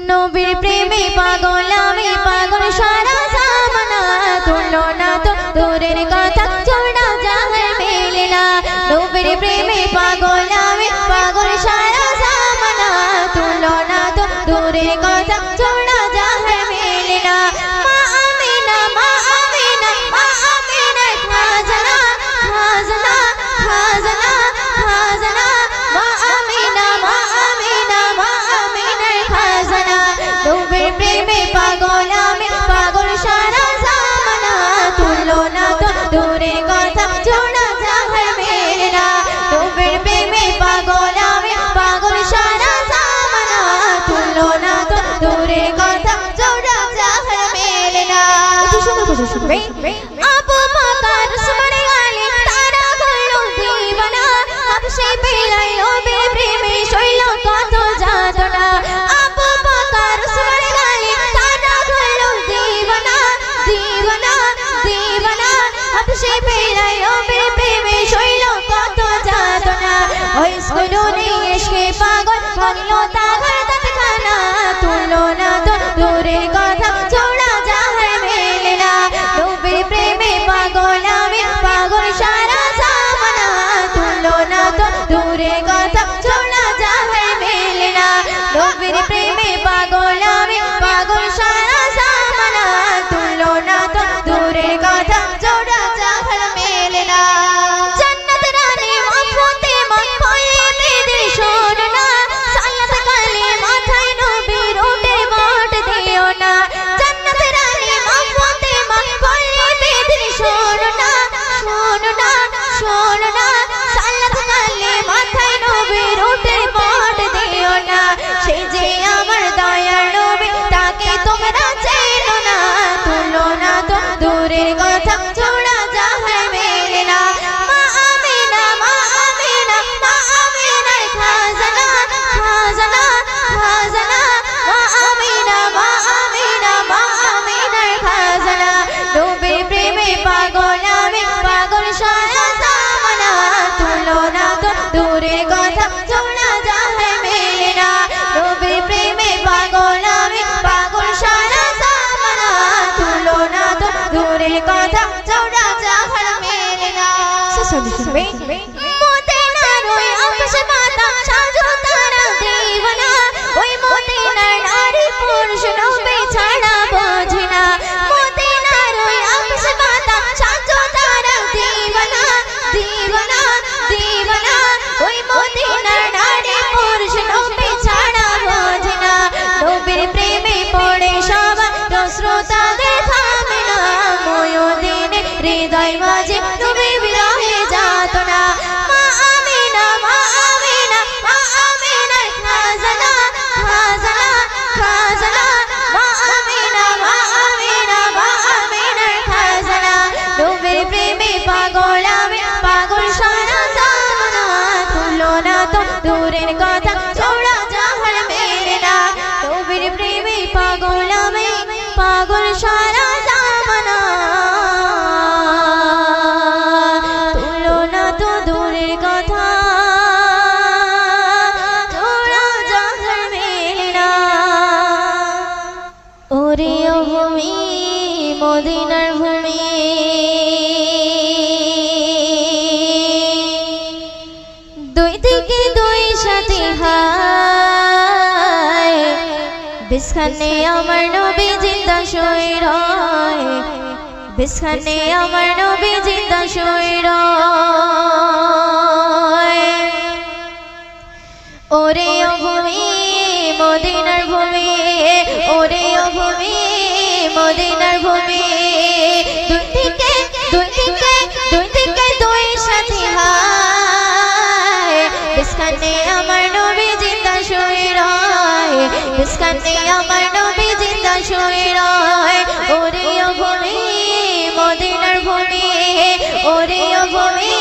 নবীর প্রেমে পাগল আমি পাগল সারা জামানা তুলো না তো দূরের কথা চোরা জাহার মেলে না নবীর প্রেমে পাগল আমি পাগল সারা জামানা তুলো না তো দূরের কথা চোরা জাহার মেলে না মা আমিনা মা আমিনা মা আমিনা খাজনা খাজনা খাজনা খাজনা মা আমিনা মা আমিনা মা আমিনা খাজনা নবীর প্রেমে পাগল আমি পাগল সারা জামানা তুলো না তো দূরের কথা চোরা জাহার মেলে না নবীর প্রেমে পাগল আমি পাগল সারা জামানা তুলো না তো দূরের কথা চোরা জাহার মেলে না শুনবে আবু বকর উসমান আলী তারা হলো দিওয়ানা হাবশে বেলায় নবীর প্রেমে শৈল কত যাতনা আবু বকর উসমান আলী তারা হলো দিওয়ানা দিওয়ানা দিওয়ানা হাবশে বেলায় নবীর প্রেমে শৈল কত যাতনা ওই স্কুলে ইশকে পাগল হলো তাগর তৎখানা তুলো না তো দূরের কথা চোরা জাহার মেলে না নবীর প্রেমে পাগল আমি পাগল সারা জামানা তুলো না তো দূরের কথা চোরা জাহার মেলে না নবীর প্রেমে পাগল আমি পাগল সারা জামানা তুলো না তো দূরের কথা চোরা জাহার মেলে না জান্নাত রানী ফাতেমা হয়ে মেয়েদের সোনা সালাত কালে মাথায় নবীর উঠে বাট দিও না জান্নাত রানী ফাতেমা হয়ে মেয়েদের সোনা সোনা সোনা সালাত কালে মাথায় নবীর উঠে বাট দিও না সেই যে আমার দয়ার নবী তাকে তোমরা চেনো না তুলো না তো দূরের কথা চোরা জাহার মেলে না মা আমিনা মা আমিনা মা আমিনার খাজনা খাজনা খাজনা মা আমিনা মা আমিনা মা আমিনার খাজনা নবীর প্রেমে পাগল আমি পাগল সারা জামানা তুলো না তো দূরের কথা চোরা জাহার মেলে না নবীর প্রেমে পাগল আমি পাগল সারা জামানা তুলো না তো দূরের কথা চোরা জাহার মেলে না শুনবে মদিনার ওই আকাশে মাতা সাজো তারা দিওয়ানা ওই মদিনার নারী পুরুষ নবী ছাড়া বোঝে না মদিনার ওই আকাশে মাতা সাজো তারা দিওয়ানা দিওয়ানা দিওয়ানা ওই মদিনার নারী পুরুষ নবী ছাড়া বোঝে না নবীর প্রেমে পড়ে সবার শ্রোতাদের থামে না ময়দিনে হৃদয় মাঝে নবী বিরহে যাতনা মা আমিনা মা আমিনা মা আমিনার খাজনা খাজনা খাজনা মা আমিনা মা আমিনা মা আমিনার খাজনা নবীর প্রেমে পাগল আমি পাগল সারা জামানা তুলো না তো দূরের কথা চোরা জাহার মেলে না নবীর প্রেমে পাগল আমি পাগল সারা জামানা তুলো না তো দূরের কথা চোরা জাহার মেলে না ওরে ও ভূমি মদিনার ভূমি দুই দিকে দুই সাথে হায় বিছখানে আমার নবী জিন্দা শুয়ে রয় বিছখানে আমার নবী জিন্দা শুয়ে রয় ওরে ও ভূমি মদিনার ভূমি ওরে ও ভূমি মদিনার ভূমি দুই দিকে দুই দিকে দুই দিকে দুই সাথী হায় বিছখানে আমার নবী জিন্দা শুয়ে রয় বিছখানে আমার নবী জিন্দা শুয়ে রয় ওরে ও ভূমি মদিনার ভূমি ওরে ও ভূমি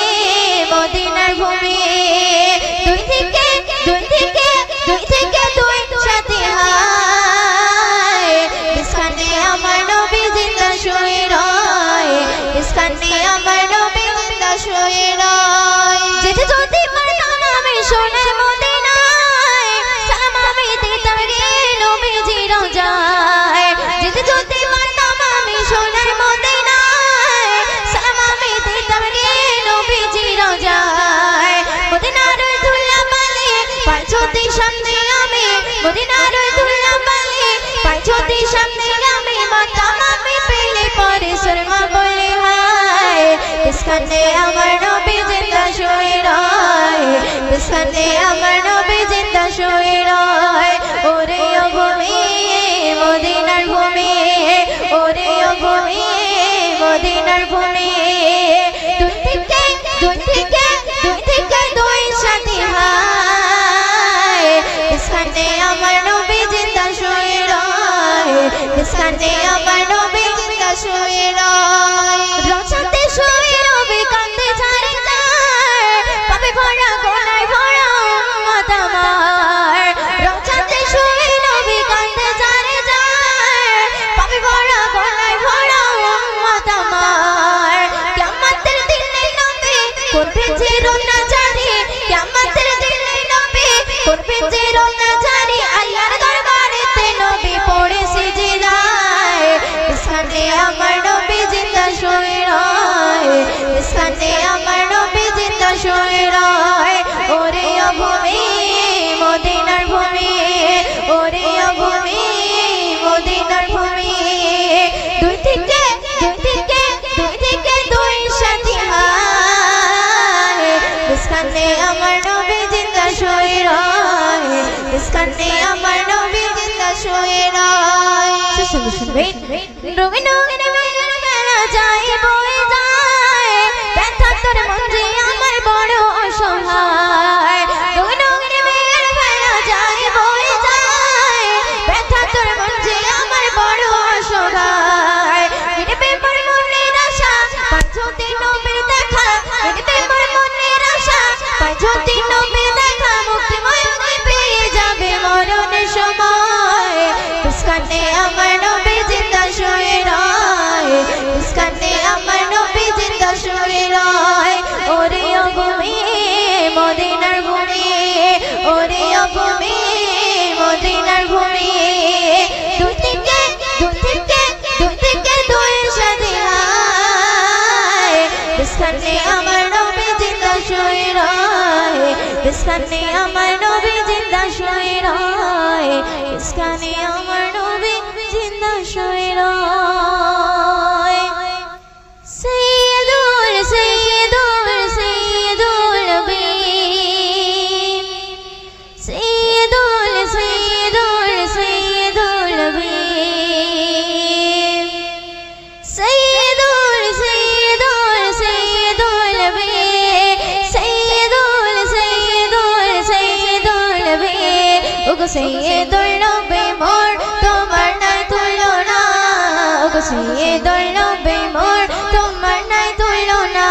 মদিনার ভূমি দুই দিকে দুই দিকে দুই দিকে দুই সাথী হায় বিছখানে আমার নবী জিন্দা শুয়ে রয় বিছখানে আমার নবী জিন্দা শুয়ে রয় যেতে যদি পারতাম আমি সোনার মদিনায় সালাম আমি দিতাম রে নবীজি বিস্কানে আমার নবী জিন্দা শুয়ে রয় বিস্কানে আমার নবী জিন্দা শুয়ে রয় ওরে ও ভূমি মদিনার ভূমি ওরে ও ভূমি মদিনার ভূমি দুই থেকে দুই সাথী হায় বিস্কানে আমার নবী জিন্দা শুয়ে রয় বিস্কানে আমার নবী জিন্দা শুয়ে রয় রোজাতে শুয়ে রবি কান্দে ছাড়ে যায় পাবে ভরা গোনায় ভরা উম্মত আমার রোজাতে শুয়ে রবি কান্দে ছাড়ে যায় পাবে ভরা গোনায় ভরা উম্মত আমার কিয়ামতের দিনে নবী করবে যে রোনা জারি কিয়ামতের দিনে নবী করবে যে রোনা জারি আল্লাহর দরবারেতে নবী পড়ে সিজদায় বিস্কানে আমার নবী জিন্দা শুয়ে রয় বিস্কানে আমার নবী জিন্দা শুয়ে রয় ওরে ও ভূমি মদিনার ভূমি ওরে ও ভূমি মদিনার ভূমি দুই থেকে দুই সাথী হায় বিস্কানে আমার নবী জিন্দা শুয়ে রয় বিস্কানে আমার নবী জিন্দা শুয়ে রয় শুনবেন রঙিন মেলা যায় বয়ে যায় ব্যথা তোর মন যে আমার বড় অসহায় রঙিন মেলা যায় বয়ে যায় ব্যথা তোর মন যে আমার বড় অসহায় মিটবে মোর মনের আশা পাঁচ দিন নবীর দেখা মিটবে মোর মনের আশা পাঁচ দিন নবীর দেখা মুক্তিময় পেয়ে যাবে মরণের সময় বিস্কানে আমার নবী জিন্দা শুয়ে রয় বিস্কানে আমার নবী জিন্দা শুয়ে রয় ওরে ও ভূমি মদিনার ভূমি ওরে ও ভূমি মদিনার ভূমি দুই থেকে দুই সাথী হায় বিস্কানে আমার নবী জিন্দা শুয়ে রয় বিস্কানে আমার নবী জিন্দা শুয়ে রয় বিস্কানে আমার নবী জিন্দা শুয়ে রয় সাইয়্যিদুল নবী সাইয়্যিদুল নবী সাইয়্যিদুল নবী সাইয়্যিদুল নবী ওগো সাইয়্যিদুল নবী মোর তোমার নাই তুলনা ওগো সাইয়্যিদুল নবী মোর তোমার নাই তুলনা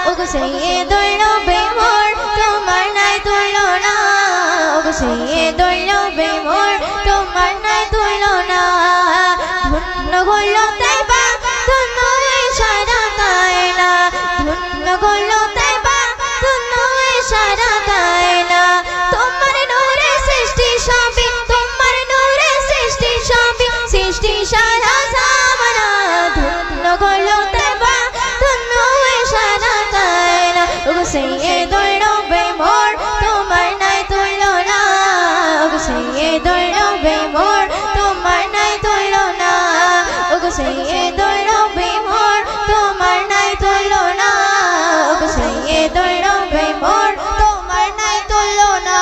ওগো সাইয়্যিদুল নবী মোর তোমার নাই তুলনা ওগো সাইয়্যিদুল নবী মোর তোমার নাই তুলনা ধন্য হলো তাইবা ধন্য সারা কায়না ধন্য হলো তাইবা ধন্য সারা কায়না তোমার নূরে সৃষ্টি সবই তোমার নূরে সৃষ্টি সবই সৃষ্টি সারা জামানা ধন্য হলো তাইবা ধন্য সারা কায়না ওগো সাইয়্যিদুল নবী মোর তোমার নাই তুলনা ওগো সাইয়্যিদুল নবী মোর তোমার নাই তুলনা ওগো সাইয়্যিদুল নবী মোর তোমার নাই তুলনা ওগো সাইয়্যিদুল নবী মোর তোমার নাই তুলনা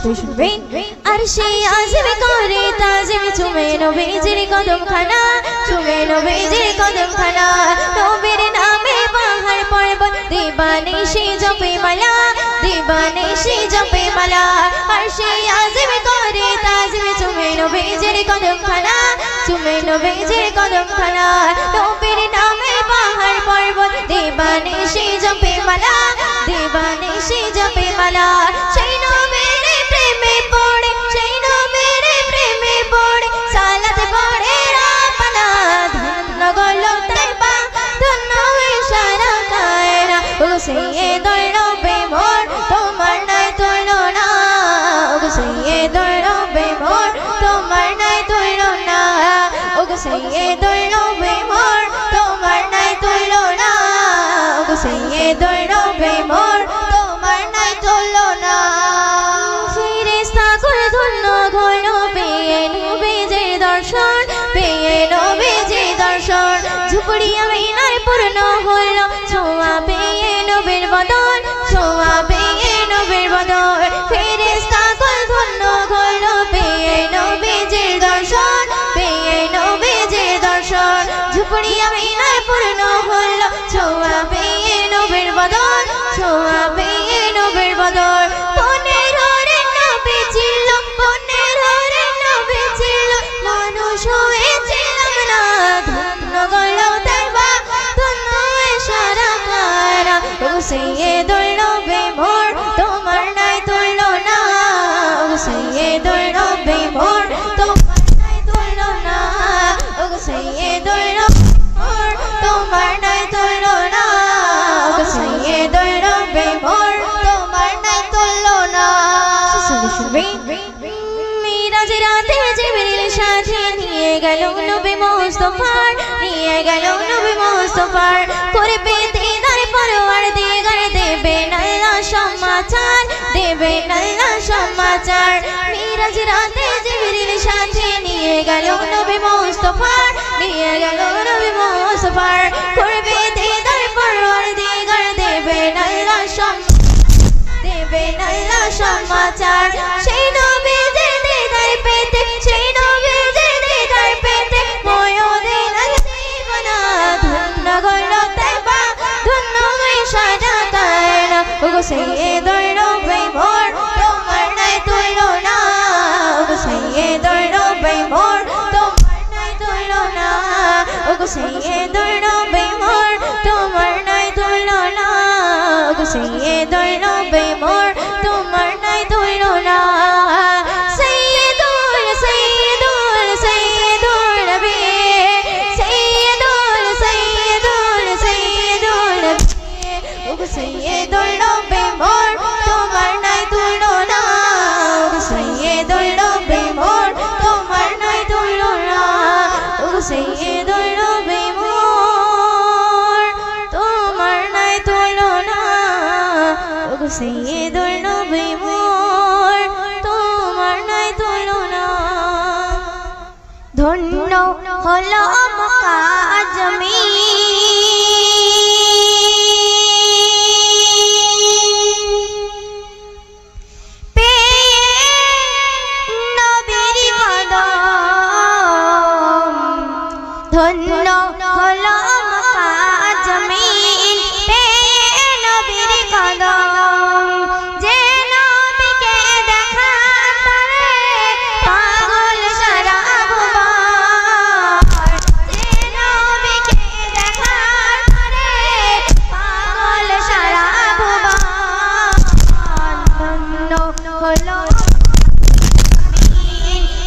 তুই শুনবেন আর সেই আজমে করে তাজমে চুমে নবীজির কদম খানা চুমে নবীজির কদম খানা নবীর নামে বাহার পর্বত দিবানিশি জপে মালা দিবানিশি জপে মালা আর সেই আজমে করে তাজমে চুমে নবীজির কদম খানা চুমে নবীজির কদম খানা নবীর নামে বাহার পর্বত দিবানিশি জপে মালা দিবানিশি জপে মালা সেই নবীর প্রেমে পড়ে সেই নবীর প্রেমে পড়ে সালাত পড়ে রাপানা ধন্য গলো তাইবা ধন্য সারা কায়না ওগো সাইয়্যিদুল নবী মোর তোমার নাই তুলনা ওগো সাইয়্যিদুল নবী মোর তোমার নাই তুলনা ওগো সাইয়্যিদুল নবী মোর তোমার নাই তুলনা ওগো সাইয়্যিদুল নবী মোর তোমার নাই তুলনা ঝুপড়ি আমি নাই আমিনার পূর্ণ হলো ছোঁয়া পেয়ে নবীর বদন ছোঁয়া পেয়ে নবীর বদন ফেরেশতা কুল ধন্য হলো পেয়ে নবীজির দর্শন পেয়ে নবীজির দর্শন ঝুপড়ি আমিনার পূর্ণ হলো ছোঁয়া পেয়ে নবীর বদন ছোঁয়া পেয়ে নবীর বদন পনের হরে নবী ছিল পনের হরে নবী ছিল মানুষ হয়েছিলাম না ধন্য গেল তাইবা ধন্য সারা কারা ও সাইয়্যিদুল নবী মোর তোমার নাই তুলনা ও সাইয়্যিদুল নবী মোর তোমার নাই তুলনা ও সাইয়্যিদুল নবী মোর তোমার নাই তুলনা ও সাইয়্যিদুল নবী মোর তোমার নাই তুলনা মিরাজ রাতে জিবরিল সাথে নিয়ে গেল নবী মুস্তাফার নিয়ে গেল নবী মুস্তাফার করবে দিদার পরওয়ার দিগার দেবেন আল্লাহ সমাচার দেবেন আল্লাহ সমাচার মিরাজ রাতে জিবরিল সাথে নিয়ে গেল নবী মুস্তাফার নিয়ে গেল নবী মুস্তাফার করবে দিদার পরওয়ার দিগার দেবেন আল্লাহ দেবেন আল্লাহ সমাচার সেই নবী যে দিদার পেতে সেই নবী যে দিদার পেতে ময়ূরের জীবনা ধন্য গেল তাইবা ধন্য সারা কায়না ওগো সাইয়্যিদুল নবী মোর তোমার নাই তুলনা ওগো সাইয়্যিদুল নবী মোর তোমার নাই তুলনা ওগো সাইয়্যিদুল নবী মোর তোমার নাই তুলনা ওগো সাইয়্যিদুল নবী মোর তোমার নাই তুলনা সাইয়্যিদুল সাইয়্যিদুল সাইয়্যিদুল নবী সাইয়্যিদুল সাইয়্যিদুল সাইয়্যিদুল নবী ওগো সাইয়্যিদুল নবী মোর তোমার নাই তুলনা ওগো সাইয়্যিদুল নবী মোর তোমার নাই তুলনা ওগো সাইয়্যিদুল নবী মোর তোমার নাই তুলনা ওগো সাইয়্যিদুল নবী মোর তোমার নাই তুলনা ধন্য হলো মক্কা জমিন ধন্য হলো মক্কা জমিন পেয়ে নবীর কদম যে নবীকে দেখা তারে পাগল সারা ভুবন যে নবীকে দেখা তারে পাগল সারা ভুবন ধন্য হলো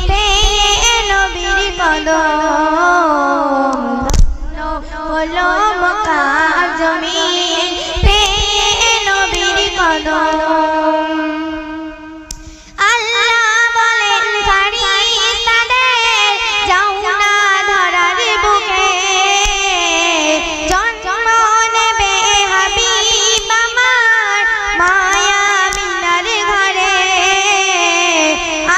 পেয়ে নবীর কদম হলো মক্কা জমিন পেয়ে নবীর কদম আল্লাহ বলেন ফেরেশতাদের যাও না ধরার বুকে জন্ম নেবে হাবিব আমার মায়া মিনার ঘরে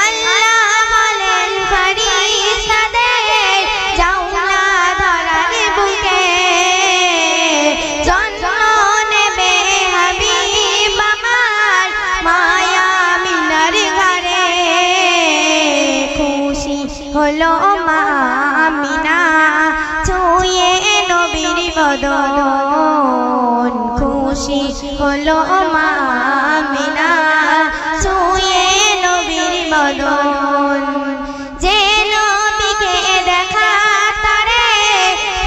আল্লাহ বলেন ফেরেশতাদের যাও না ধরার বুকে জন্ম নেবে হাবিব আমার মায়া মিনার ঘরে খুশি হলো মা আমিনা ছুঁয়ে নবীর বদন খুশি হলো মা আমিনা ছুঁয়ে নবীর বদন যে নবীকে দেখা তারে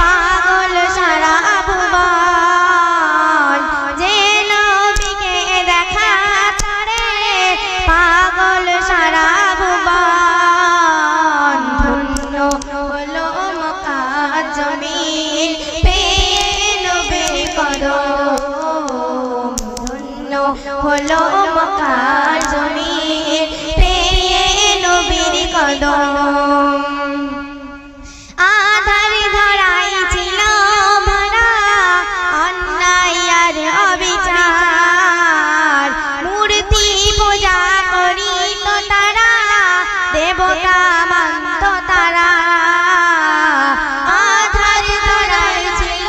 পাগল সারা ভুবন যে নবীকে দেখা তারে পাগল সারা ভুবন ধন্য হলো মক্কা জমিন পেয়ে নবীর কদম ধন্য হলো মক্কা জমিন পেয়ে নবীর কদম আধার ধরাই ছিল ভরা অন্যায় আর অবিচার মূর্তি পূজা করিত তারা দেবতা মানত তারা আধার ধরাই ছিল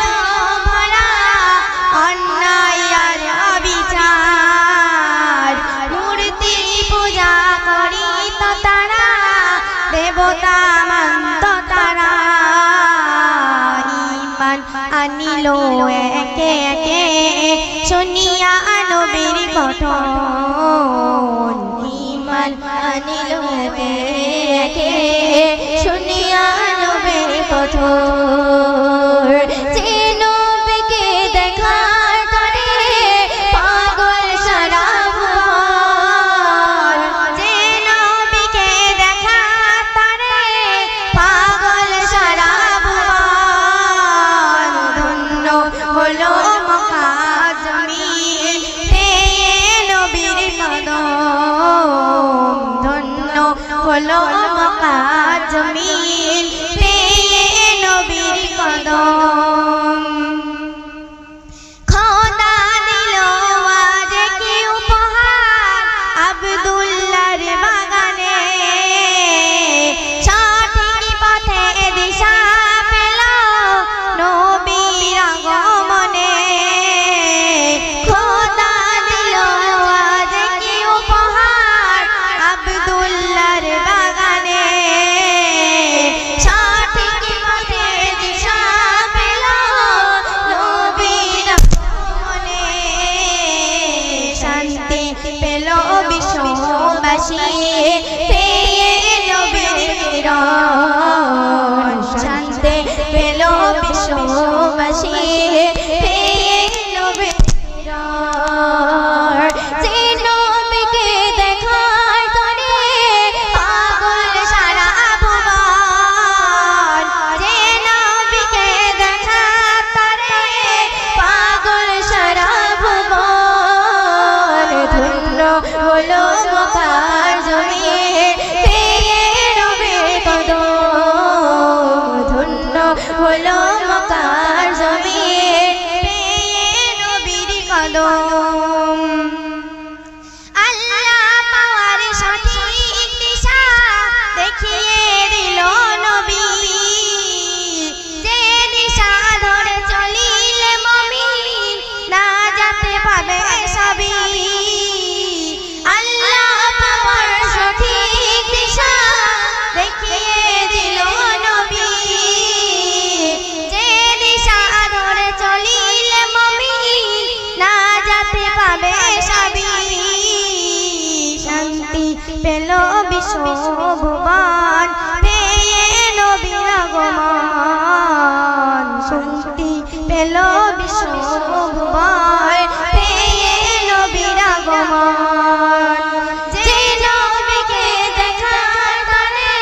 দেবতা মানত তারা ঈমান আনিল একে একে শুনিয়া নবীর কথন ঈমান আনিল একে একে শুনিয়া নবীর কথন যে নবীকে দেখার তরে পাগল সারা ভুবন যে নবীকে দেখার তরে পাগল সারা ভুবন ধন্য হলো মক্কা জমিন পেয়ে নবীর কদম ধন্য হলো মক্কা জমিন পেয়ে নবীর কদম খোদা দিল আজ কি উপহার আব্দুল্লাহর বাগানে সঠিক পথে দিশা পেল নবীর আগমনে খোদা দিল আজ কি উপহার আব্দুল্লাহর বাগানে সঠিক পথে দিশা পেল নবীর আগমনে শান্তি পেল বিশ্ববাসী পেয়ে নবীর কিরণ শান্তি পেল বিশ্ববাসী পেয়ে নবীর কিরণ যে নবীকে দেখার তরে পাগল সারা ভুবন যে নবীকে দেখার তরে পাগল সারা ভুবন ধন্য হলো মক্কার জমিন পেয়ে নবীর কদম ধন্য হলো মক্কার জমিন পেয়ে নবীর কদম আল্লাহ পাওয়ার সঠিক দিশা দেখিয়ে দিল নবী যে দিশা ধরে চলিলে মুমিন না যেতে পাবে সবই আল্লাহ পাওয়ার সঠিক দিশা দেখিয়ে দিল নবী যে দিশা ধরে চলিলে মুমিন না যেতে পাবে সবই শান্তি পেল বিশ্বভুবন পেয়ে নবীর আগমন শান্তি পেল বিশ্বভুবন পেয়ে নবীর আগমন যে নবীকে দেখার তরে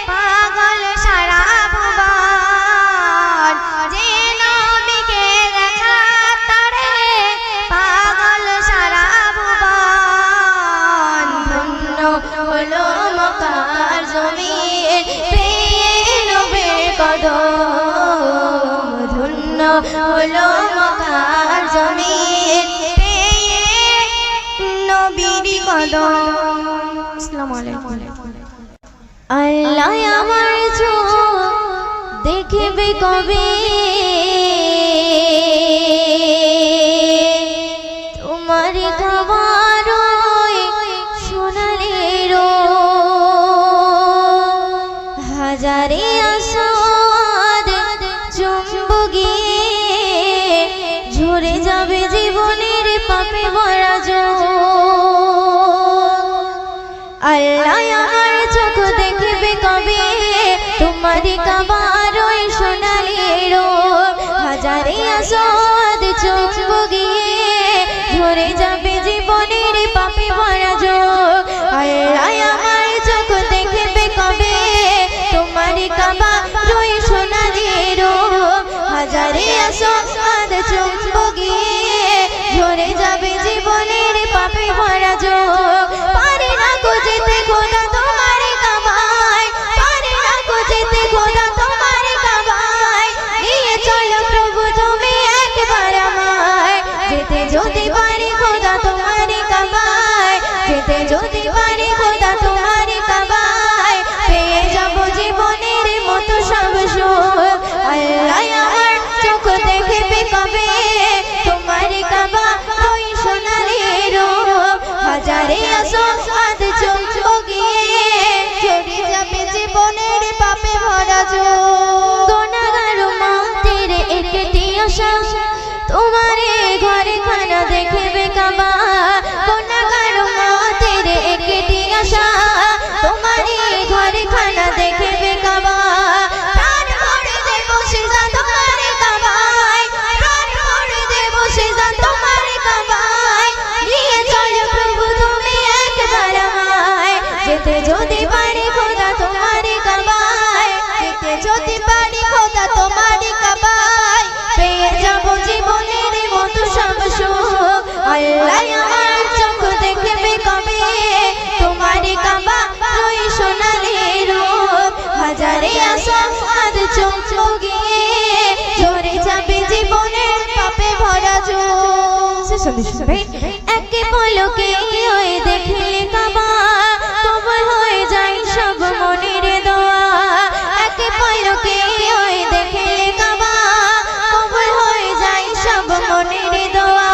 পাগল সারা ভুবন যে নবীকে দেখার তরে পাগল সারা ভুবন ধন্য হলো মক্কার জমিন পেয়ে নবীর কদম ধন্য হলো মক্কার জমিন পেয়ে নবীর কদম আসসালামু আলাইকুম আল্লাহ আমার চোখ দেখবে কবে তোমার খাবার সোনালের হাজারে আসাদ চুম্বকে ঝরে যাবে জীবনের পাপে ভরা জল আল্লাহ আমার চোখ দেখবে কবে তোমার খাবার সোনালের হাজারে আসাদ চুম্বকে ঝরে যাবে জীবনের পাপে ভরা জল আল্লাহ আমার চোখ দেখবে কবে তোমার খাবার সোনালের হাজারে আসাদ চুম্বকে ঝরে যাবে জীবনের পাপে ভরা জল পারে না কো যেতে খোদা তোমার কাবায় পারে না কো যেতে খোদা তোমার কাবায় নিয়ে চলো প্রভু তুমি একবার আমায় যেতে যদি পারি খোদা তোমার কাবায় যেতে যদি পারি খোদা তোমার কাবায় পেয়ে যাব জীবনের মতো সব সুখ আল্লাহ আমার চোখ দেখবে কবে তোমার কাবা ওই সোনালের হাজারে আসাদ চুম্বকে ঝরে যাবে জীবন যেতে যদি পারি খোদা তোমারি কাবায়, যেতে যদি পারি খোদা তোমারি কাবায়, পেয়ে যাব জীবনের মতো সব সুখ। আল্লাহ আমার চোখ দেখবে কবে তোমারি কাবা ওই সোনালি রূপ, হাজারে আসাদ চমচো গিয়ে ঝরে যাবে জীবনের পাপে ভরা যুগ। একে পলকে ওই দেখলে কাবা কবুল হয়ে যায় সব মনের দোয়া, একে পলকে ওই দেখলে কাবা কবুল হয়ে যায় সব মনের দোয়া।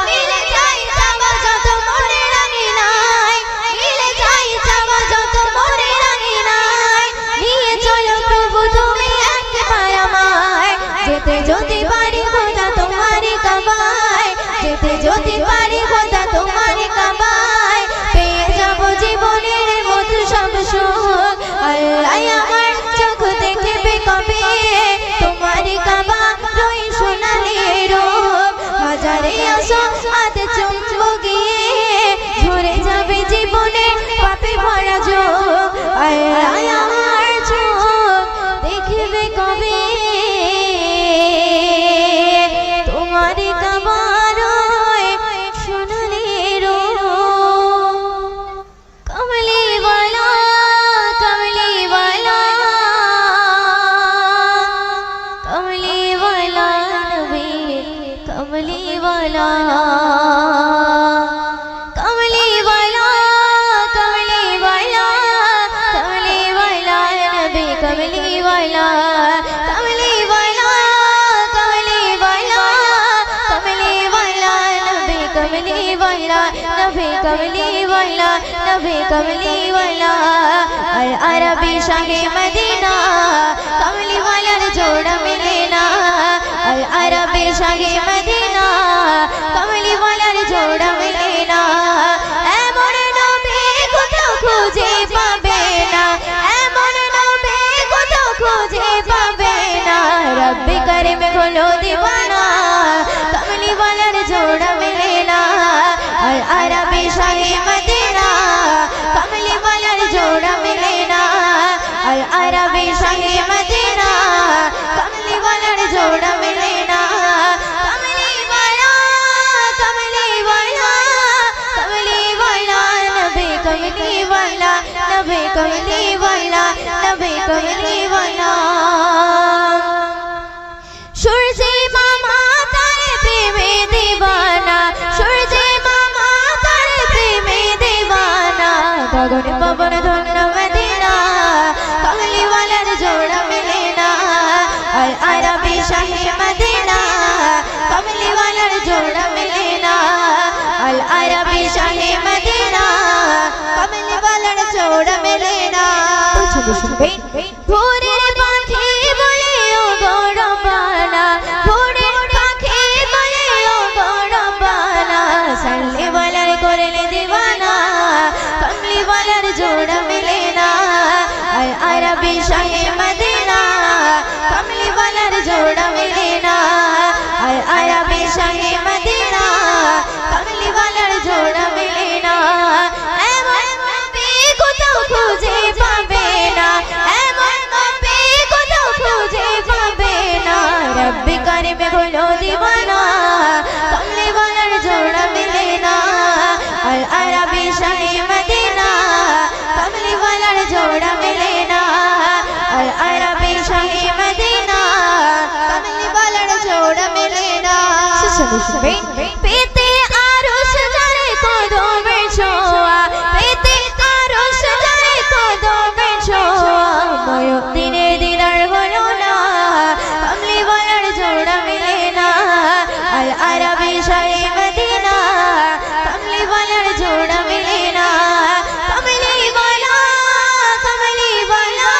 মিলে যায় চাওয়া যত মনে রাঙি নাই, মিলে যায় চাওয়া যত মনে রাঙি নাই, নিয়ে চলো প্রভু তুমি একবার আমায়, যেতে যদি পারি খোদা তোমারি কাবায়, যেতে যদি পারি খোদা তোমারি কাবায়, পেয়ে যাব জীবনের মতো সব সুখ। আল্লাহ আমার চোখ দেখবে কবে তোমারি কাবা ওই সোনালি রূপ, হাজারে আসাদ চমচো গিয়ে ঝরে যাবে জীবনের পাপে ভরা যুগ। আল্লাহ আমার চোখ দেখবে কবে তোমারি কাবার ওই সোনালি রূপ। কমলিওয়ালা কমলিওয়ালা কমলিওয়ালা নবী কমলিওয়ালা, কমলিওয়ালা কমলিওয়ালা কমলিওয়ালা নবী কমলিওয়ালা, কমলিওয়ালা কমলিওয়ালা কমলিওয়ালা নবী কমলিওয়ালা, নবী কমলিওয়ালা নবী কমলিওয়ালা। আর আরবি শাহে মদিনা কমলিওয়ালার জোড়া মিলে না, আর আরবি শাহে মদিনা কমলিওয়ালার জোড়া মিলে না। এমন নবী কোথাও খুঁজে পাবে না, এমন নবী কোথাও খুঁজে পাবে না। রব্বি করিম হলো দিওয়ানা কমলিওয়ালার জোড়া মিলে না, আর আরবি শাহে মদিনা কমলিওয়ালার জোড়া মিলে না, আর আরবি শাহে মদিনা কমলিওয়ালার জোড়া মিলে না। কমলিওয়ালা কমলিওয়ালা কমলিওয়ালা নবী কমলিওয়ালা, নবী কমলিওয়ালা নবী কমলিওয়ালা। সূর্যে মামা তার প্রেমে দিওয়ানা, সূর্যে মামা তার প্রেমে দিওয়ানা, গগন পবন ধন্য মদিনা কমলিওয়ালার জোড়া মিলে না, আর আরবি শাহে মদিনা কমলিওয়ালার জোড়া মিলে না, আর আরবি শাহে মদিনা কমলিওয়ালার জোড়া মিলে না। ভোরের পাখি বলে ও গৌরবানা, ভোরের পাখি বলে ও গৌরবানা, সাল্লিওয়ালার করলে দিওয়ানা কমলিওয়ালার জোড়া মিলে না, আর আরবি শাহে মদিনা কমলিওয়ালার জোড়া মিলে না, আর আরবি শাহে মদিনা কমলিওয়ালার জোড়া মিলে না। এমন নবী কোথাও খুঁজে পাবে না, এমন নবী কোথাও খুঁজে পাবে না। রব্বি করিম হলো দিওয়ানা কমলিওয়ালার জোড়া মিলে না, আর আরবি শাহে মদিনা কমলিওয়ালার জোড়া মিলে না, আর আরবি শাহে মদিনা কমলিওয়ালার জোড়া মিলে না। পেতে আরশ যারে কদমের ছোঁয়া, পেতে আরশ যারে কদমের ছোঁয়া, ময়ূরদিনের দিদার হলো না কমলিওয়ালার জোড়া মিলে না, আর আরবি শাহে মদিনা কমলিওয়ালার জোড়া মিলে না। কমলিওয়ালা কমলিওয়ালা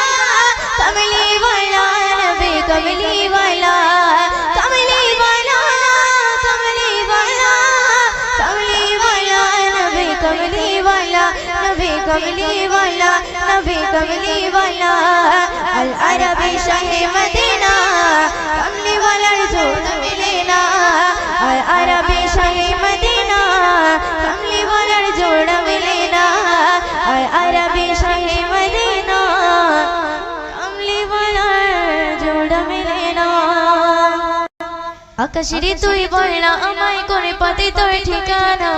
কমলিওয়ালা নবী কমলিওয়ালা, কমলিওয়ালা কমলিওয়ালা কমলিওয়ালা নবী কমলিওয়ালা, নবী কমলিওয়ালা নবী কমলিওয়ালা। আল আরবি শাহে মদিনা কমলিওয়ালার জোড়া মিলে না, আর আরবি শাহে মদিনা কমলিওয়ালার জোড়া মিলে না, আর আরবি আকাশের তুই বলনা আমায় করে পথে তোর ঠিকানা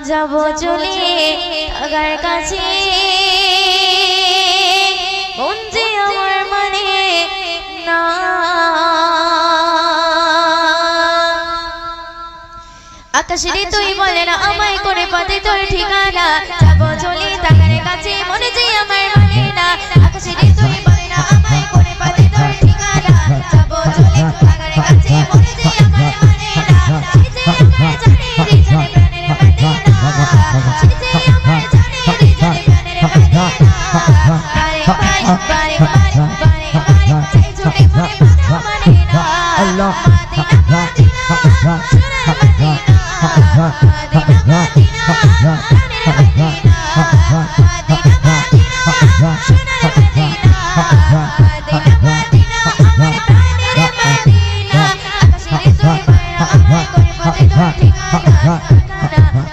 যাব চলে আগার কাছে মন যে আমার মানে না আকাশের তুই বলনা আমায় করে পথে তোর ঠিকানা যাব চলে আগার কাছে মন যে আমার মানে না আকাশের তুই বলনা আমায় করে পথে তোর ঠিকানা যাব চলে আগার কাছে মন যে আমার মানে না সে যে আমার জানে রে জানে প্রাণের মদিনা সে যে আমার জানে রে জানে প্রাণের মদিনা বারে বারে বারে বারে বারে বারে চাই ছুটে মনে বাধা মানে না আল্লাহ মদিনা মদিনা সোনার মদিনা মদিনা মদিনা প্রাণের মদিনা মদিনা মদিনা সোনার মদিনা মদিনা মদিনা আমার প্রাণের মদিনা আকাশের তুই বলনা আমায় করে পথে তোর ঠিকানা ঠিকানা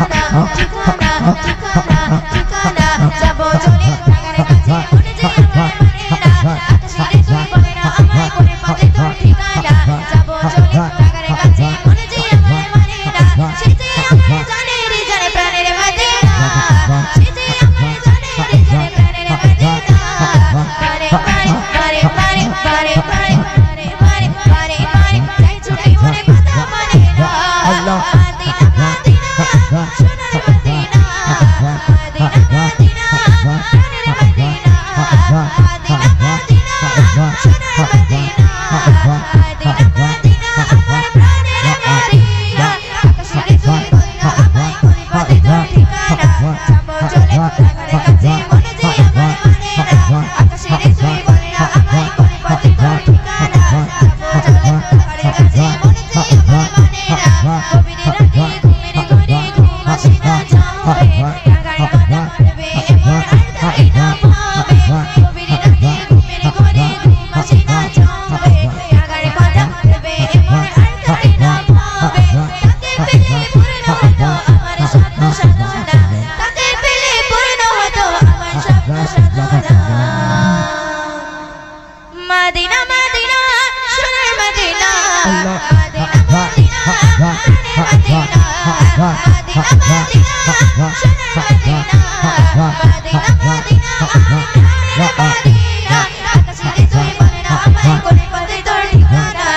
ঠিকানা ঠিকানা ঠিকানা যাব চলে আগার কাছে মন যে আমার মানে না আকাশের তুই বলনা আমায় করে পথে তোর ঠিকানা যাব চলে আগার কাছে মন যে আমার মানে না সে যে আমার জানে রে জানে প্রাণের মদিনা সে যে আমার জানে রে জানে প্রাণের মদিনা বারে বারে বারে বারে বারে বারে বারে বারে বারে বারে চাই ছুটে মনে বাধা মানে না আল্লাহ মদিনা মদিনা সোনার মদিনা মদিনা মদিনা প্রাণের মদিনা মদিনা মদিনা সোনার মদিনা মদিনা মদিনা আমার প্রাণের মদিনা আকাশের তুই বলনা আমায় করে পথে তোর ঠিকানা যাব চলে আগার কাছে মন যে আমার মানে না আকাশের তুই বলনা আমায় করে পথে তোর ঠিকানা যাব চলে আগার কাছে মন যে আমার মানে না গভীর রাতে ঘুমের ঘরে ঘুম আসে না যাবে আগার কথা ভেবে এমন আর তাই না পাবে গভীর রাতে ঘুমের ঘরে ঘুম আসে না যাবে আগার কথা ভেবে এমন আর তাই না পাবে তাকে পেলে পূর্ণ হতো আমার স্বপ্ন সাধনা তাকে পেলে পূর্ণ হতো আমার স্বপ্ন সাধনা মদিনা মদিনা সোনার মদিনা মদিনা মদিনা প্রাণের মদিনা মদিনা মদিনা সোনার মদিনা মদিনা মদিনা আমার প্রাণের মদিনা আকাশের তুই বলনা আমায় করে পথে তোর ঠিকানা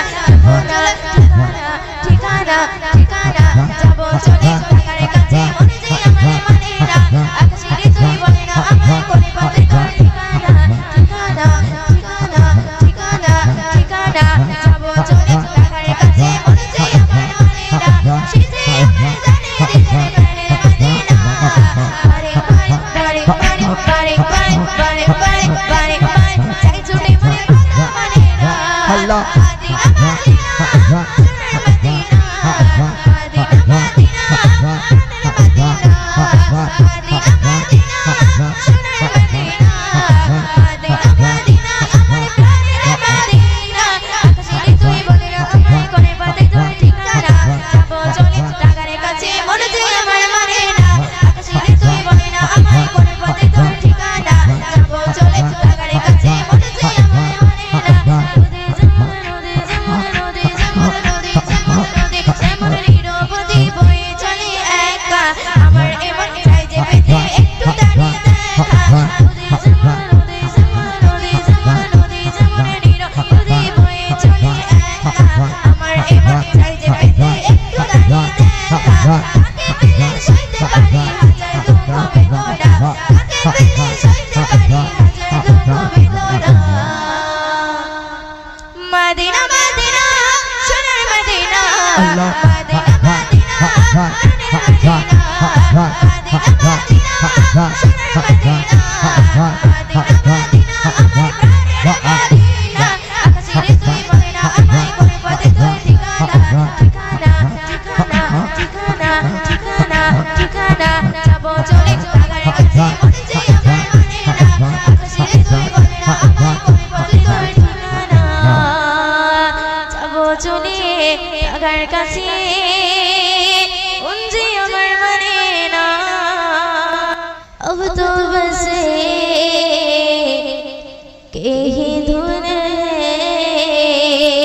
ঠিকানা ঠিকানা যাব চলে আগার কাছে মন যে আমার মানে না আকাশের তুই বলনা আমায় করে পথে তোর ঠিকানা ঠিকানা ঠিকানা ঠিকানা ঠিকানা যাব চলে আগার কাছে মন যে আমার মানে না সে যে আমার জানে রে জানে প্রাণের মদিনা বারে বারে বারে বারে বারে বারে বারে বারে বারে চাই ছুটে মনে বাধা মানে না আল্লাহ মদিনা মদিনা সোনার মদিনা মদিনা মদিনা প্রাণের মদিনা মদিনা মদিনা সোনার মদিনা মদিনা মদিনা আমার প্রাণের মদিনা আকাশের তুই বলনা আমায় করে পথে তোর ঠিকানা যাব চলে আগার কাছে মন যে আমার মানে না আকাশের তুই বলনা আমায় করে পথে তোর ঠিকানা যাব চলে আগার কাছে মন যে আমার মানে না নদী যেমন নদী যেমন নদী যেমন নদী যেমন নদী যেমন নিরবধি বয়ে চলে একা আমার এমন চাই যে পেতে একটু দাঁড়িয়ে দেখা নদী যেমন নদী যেমন নদী যেমন নদী যেমন নিরবধি বয়ে চলে একা আমার এমন চাই যে পেতে একটু দাঁড়িয়ে দেখা তাকে পেলে সইতে পারি হাজার দুঃখ বেদনা তাকে পেলে সইতে পারি হাজার দুঃখ বেদনা মদিনা মদিনা সোনার মদিনা মদিনা মদিনা প্রাণের মদিনা মদিনা মদিনা সোনার মদিনা মদিনা মদিনা আমার প্রাণের মদিনা আকাশের তুই বলনা আমায় করে পথে তোর ঠিকানা ঠিকানা ঠিকানা ঠিকানা ঠিকানা ঠিকানা যাব চলে আগার কাছে মন যে আমার মানে না আকাশের তুই বলনা আমায় করে পথে তোর ঠিকানা যাব চলে আগার কাছে